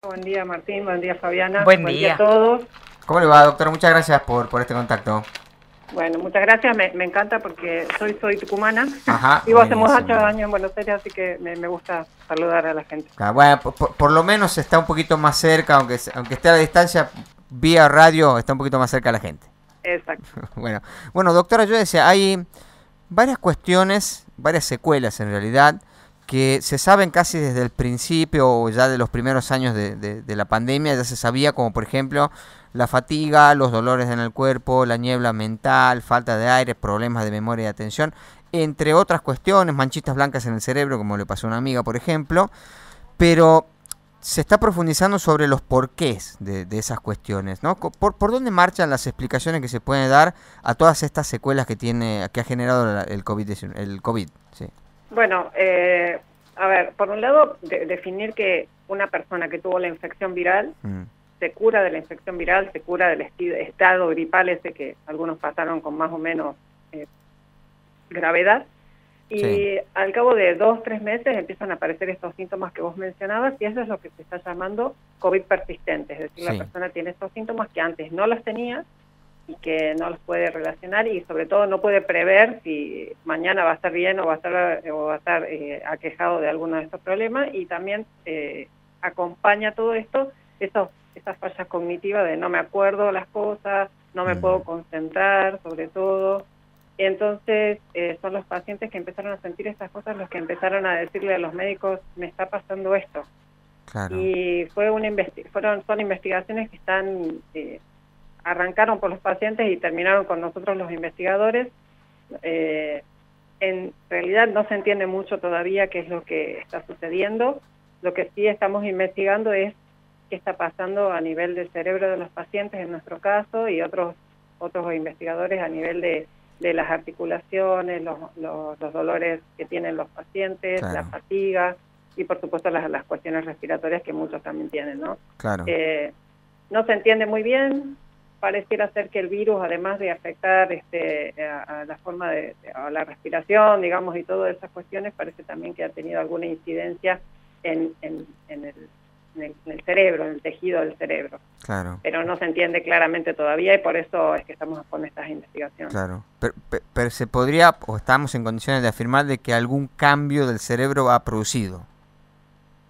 Buen día, Martín. Buen día, Fabiana. Buen Buen día a día. todos. ¿Cómo le va, doctora? Muchas gracias por este contacto. Bueno, muchas gracias. Me encanta porque soy tucumana. Ajá, Vivo hace muchos buenísimo. años en Buenos Aires, así que me gusta saludar a la gente. Claro, bueno, por lo menos está un poquito más cerca, aunque esté a la distancia, vía radio está un poquito más cerca de la gente. Exacto. Bueno, doctora, yo decía, hay varias cuestiones, varias secuelas en realidad, que se saben casi desde el principio o ya de los primeros años de la pandemia, ya se sabía, como por ejemplo la fatiga, los dolores en el cuerpo, la niebla mental, falta de aire, problemas de memoria y atención, entre otras cuestiones, manchitas blancas en el cerebro, como le pasó a una amiga, por ejemplo, pero se está profundizando sobre los porqués de esas cuestiones, ¿no? ¿Por dónde marchan las explicaciones que se pueden dar a todas estas secuelas que ha generado el COVID-19, el COVID? Sí. Bueno, a ver, por un lado, definir que una persona que tuvo la infección viral se cura de la infección viral, se cura del estado gripal ese que algunos pasaron con más o menos gravedad. Y Sí. al cabo de 2-3 meses empiezan a aparecer estos síntomas que vos mencionabas y eso es lo que se está llamando COVID persistente, es decir, Sí. la persona tiene estos síntomas que antes no los tenía y que no los puede relacionar y sobre todo no puede prever si mañana va a estar bien o va a estar aquejado de alguno de estos problemas y también acompaña todo esto, esas fallas cognitivas de no me acuerdo las cosas, no me puedo concentrar sobre todo. Entonces, son los pacientes que empezaron a sentir estas cosas los que empezaron a decirle a los médicos, me está pasando esto. Claro. Y son investigaciones que arrancaron por los pacientes y terminaron con nosotros los investigadores. En realidad no se entiende mucho todavía qué es lo que está sucediendo. Lo que sí estamos investigando es qué está pasando a nivel del cerebro de los pacientes en nuestro caso y otros investigadores a nivel de las articulaciones, los dolores que tienen los pacientes, Claro. la fatiga y por supuesto las cuestiones respiratorias que muchos también tienen, ¿no? Claro. No se entiende muy bien, pareciera ser que el virus, además de afectar a la forma a la respiración, digamos, y todas esas cuestiones, parece también que ha tenido alguna incidencia en el cerebro, en el tejido del cerebro. Claro. Pero no se entiende claramente todavía y por eso es que estamos con estas investigaciones. Claro. Pero se podría, o estamos en condiciones de afirmar de que algún cambio del cerebro ha producido.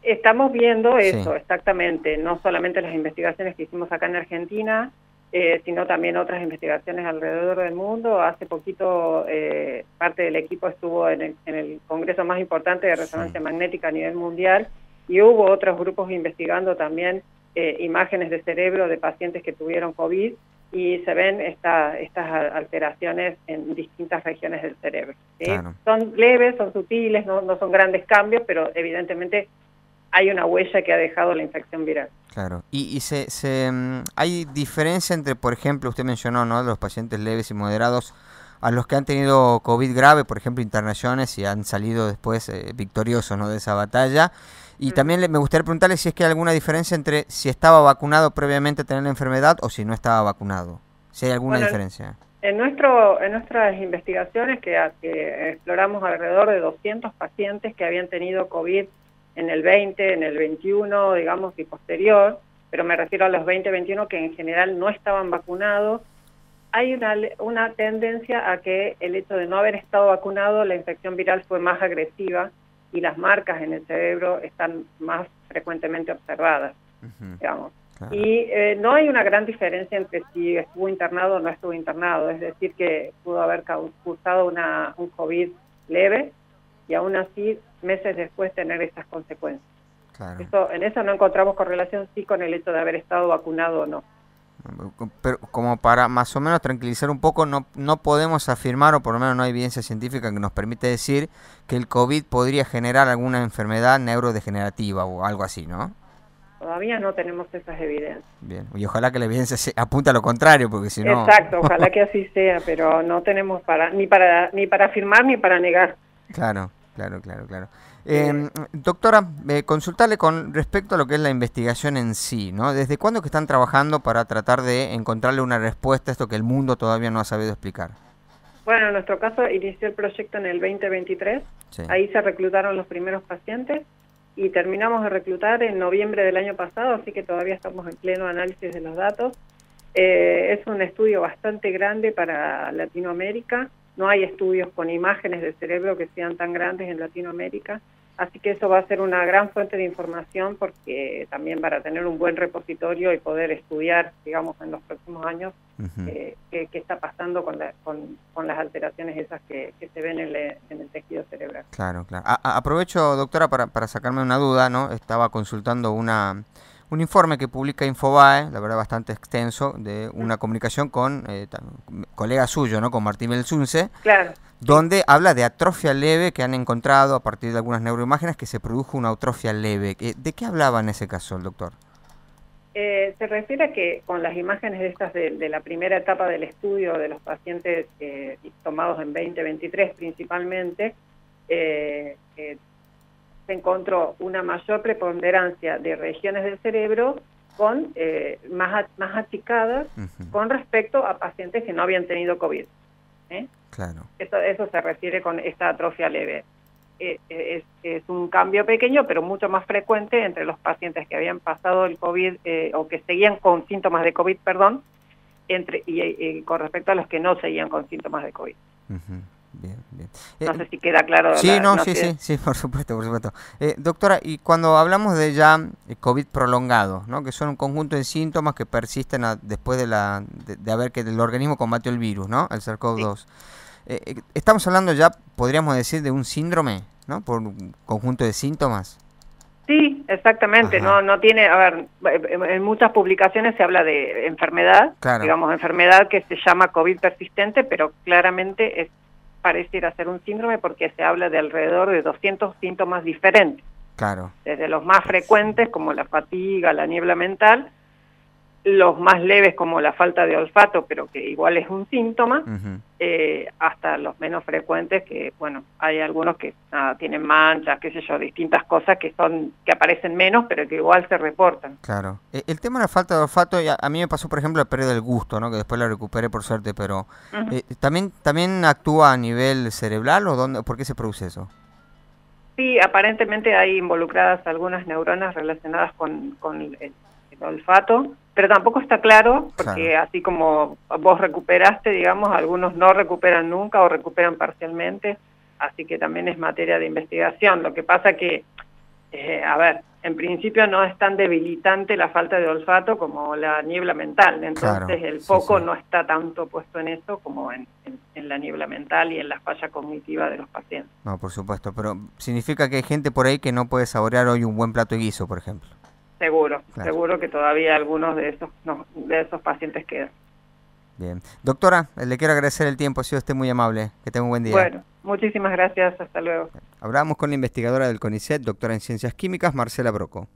Estamos viendo eso, Sí. exactamente, no solamente las investigaciones que hicimos acá en Argentina, sino también otras investigaciones alrededor del mundo. Hace poquito parte del equipo estuvo en el congreso más importante de resonancia magnética a nivel mundial y hubo otros grupos investigando también imágenes de cerebro de pacientes que tuvieron COVID y se ven estas alteraciones en distintas regiones del cerebro, ¿sí? Claro. Son leves, son sutiles, no son grandes cambios, pero evidentemente hay una huella que ha dejado la infección viral. Claro. Y hay diferencia entre, por ejemplo, usted mencionó, ¿no?, los pacientes leves y moderados a los que han tenido COVID grave, por ejemplo, internaciones y han salido después victoriosos, ¿no?, de esa batalla. Y también me gustaría preguntarle si es que hay alguna diferencia entre si estaba vacunado previamente a tener la enfermedad o si no estaba vacunado. Si hay alguna diferencia. En nuestras investigaciones que exploramos alrededor de 200 pacientes que habían tenido COVID en el 20, en el 21, digamos, y posterior, pero me refiero a los 20-21 que en general no estaban vacunados, hay una tendencia a que el hecho de no haber estado vacunado, la infección viral fue más agresiva y las marcas en el cerebro están más frecuentemente observadas, digamos. Claro. Y no hay una gran diferencia entre si estuvo internado o no estuvo internado, es decir, que pudo haber causado un COVID leve y aún así meses después tener estas consecuencias. Claro. En eso no encontramos correlación, sí, con el hecho de haber estado vacunado o no. Pero como para más o menos tranquilizar un poco, no podemos afirmar, o por lo menos no hay evidencia científica que nos permite decir que el COVID podría generar alguna enfermedad neurodegenerativa o algo así, ¿no? Todavía no tenemos esas evidencias. Bien, y ojalá que la evidencia apunte a lo contrario, porque si no... Exacto, ojalá que así sea, pero no tenemos ni para afirmar ni para negar. Claro. Doctora, consultarle con respecto a lo que es la investigación en sí, ¿no? ¿Desde cuándo que están trabajando para tratar de encontrarle una respuesta a esto que el mundo todavía no ha sabido explicar? Bueno, en nuestro caso inició el proyecto en el 2023, sí. Ahí se reclutaron los primeros pacientes y terminamos de reclutar en noviembre del año pasado, así que todavía estamos en pleno análisis de los datos. Es un estudio bastante grande para Latinoamérica, no hay estudios con imágenes del cerebro que sean tan grandes en Latinoamérica, así que eso va a ser una gran fuente de información porque también para tener un buen repositorio y poder estudiar, digamos, en los próximos años qué está pasando con las alteraciones esas que se ven en el tejido cerebral. Claro, claro. Aprovecho, doctora, para sacarme una duda, ¿no? Estaba consultando un informe que publica Infobae, la verdad bastante extenso, de una comunicación con colega suyo, ¿no? Con Martín Belsunce. Claro. Donde habla de atrofia leve que han encontrado a partir de algunas neuroimágenes que se produjo una atrofia leve. ¿De qué hablaba en ese caso el doctor? Se refiere a que con las imágenes estas de la primera etapa del estudio de los pacientes tomados en 2023 principalmente, se encontró una mayor preponderancia de regiones del cerebro con más achicadas con respecto a pacientes que no habían tenido COVID. Claro. Eso se refiere con esta atrofia leve. Es un cambio pequeño, pero mucho más frecuente entre los pacientes que habían pasado el COVID o que seguían con síntomas de COVID, perdón, y con respecto a los que no seguían con síntomas de COVID. Bien, bien. No sé si queda claro. Sí, sí, por supuesto, por supuesto. Doctora, y cuando hablamos de ya COVID prolongado, ¿no? Que son un conjunto de síntomas que persisten después de haber que el organismo combatió el virus, ¿no? El SARS-CoV-2. Sí. Estamos hablando ya, podríamos decir, de un síndrome, ¿no? Por un conjunto de síntomas. Sí, exactamente. No tiene, a ver, en muchas publicaciones se habla de enfermedad, claro, digamos, enfermedad que se llama COVID persistente, pero claramente pareciera ser un síndrome porque se habla de alrededor de 200 síntomas diferentes. Claro. Desde los más frecuentes, como la fatiga, la niebla mental, los más leves como la falta de olfato, pero que igual es un síntoma, hasta los menos frecuentes, que bueno, hay algunos que tienen manchas, qué sé yo, distintas cosas que aparecen menos, pero que igual se reportan. Claro. El tema de la falta de olfato, a mí me pasó, por ejemplo, la pérdida del gusto, ¿no? Que después la recuperé por suerte, pero ¿también actúa a nivel cerebral o por qué se produce eso? Sí, aparentemente hay involucradas algunas neuronas relacionadas con el olfato, pero tampoco está claro, porque claro, así como vos recuperaste, digamos, algunos no recuperan nunca o recuperan parcialmente, así que también es materia de investigación. Lo que pasa que, a ver, en principio no es tan debilitante la falta de olfato como la niebla mental, entonces claro, el foco no está tanto puesto en eso como en la niebla mental y en la falla cognitiva de los pacientes. No, por supuesto, pero significa que hay gente por ahí que no puede saborear hoy un buen plato de guiso, por ejemplo. Seguro, claro, seguro que todavía algunos de esos pacientes quedan. Bien. Doctora, le quiero agradecer el tiempo, ha sido usted muy amable. Que tenga un buen día. Bueno, muchísimas gracias, hasta luego. Hablamos con la investigadora del CONICET, doctora en Ciencias Químicas, Marcela Broco.